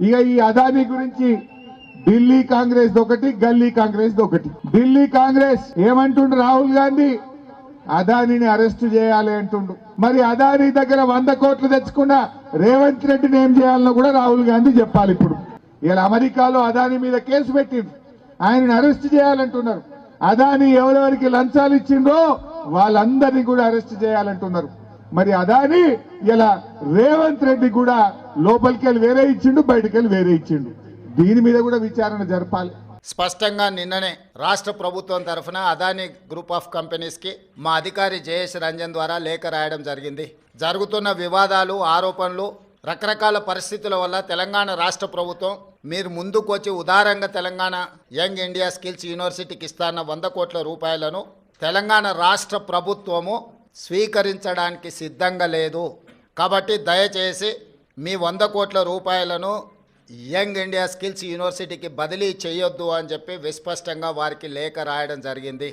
ఇక ఈ అదానీ గురించి ఢిల్లీ కాంగ్రెస్ ఒకటి, గల్లీ కాంగ్రెస్ ఒకటి. ఢిల్లీ కాంగ్రెస్ ఏమంటుండు, రాహుల్ గాంధీ అదానీని అరెస్ట్ చేయాలి అంటుండు. మరి అదానీ దగ్గర 100 కోట్లు తెచ్చుకున్న రేవంత్ రెడ్డిని ఏం చేయాలనో కూడా రాహుల్ గాంధీ చెప్పాలి. ఇప్పుడు ఇలా అమెరికాలో అదానీ మీద కేసు పెట్టిండు, ఆయనను అరెస్ట్ చేయాలంటున్నారు. అదానీ ఎవరెవరికి లంచాలు ఇచ్చిండ్రో వాళ్ళందరినీ కూడా అరెస్ట్ చేయాలంటున్నారు. మరి అదానీ ఇలా రేవంత్ రెడ్డి కూడా లోపలికి వెళ్ళి వేరే ఇచ్చిండు, బయటకు వెళ్ళి వేరే ఇచ్చిండు. దీని మీద కూడా విచారణ జరపాలి. స్పష్టంగా నిన్ననే రాష్ట్ర ప్రభుత్వం తరఫున అదానీ గ్రూప్ ఆఫ్ కంపెనీస్కి మా అధికారి జయేష్ రంజన్ ద్వారా లేఖ రాయడం జరిగింది. జరుగుతున్న వివాదాలు, ఆరోపణలు, రకరకాల పరిస్థితుల వల్ల తెలంగాణ రాష్ట్ర ప్రభుత్వం మీరు ముందుకు వచ్చి ఉదారంగా తెలంగాణ యంగ్ ఇండియా స్కిల్స్ యూనివర్సిటీకి ఇస్తాన్న 100 కోట్ల రూపాయలను తెలంగాణ రాష్ట్ర ప్రభుత్వము స్వీకరించడానికి సిద్ధంగా లేదు. కాబట్టి దయచేసి మీ 100 కోట్ల రూపాయలను యంగ్ ఇండియా స్కిల్స్ యూనివర్సిటీకి బదిలీ చేయొద్దు అని చెప్పి విస్పష్టంగా వారికి లేఖ రాయడం జరిగింది.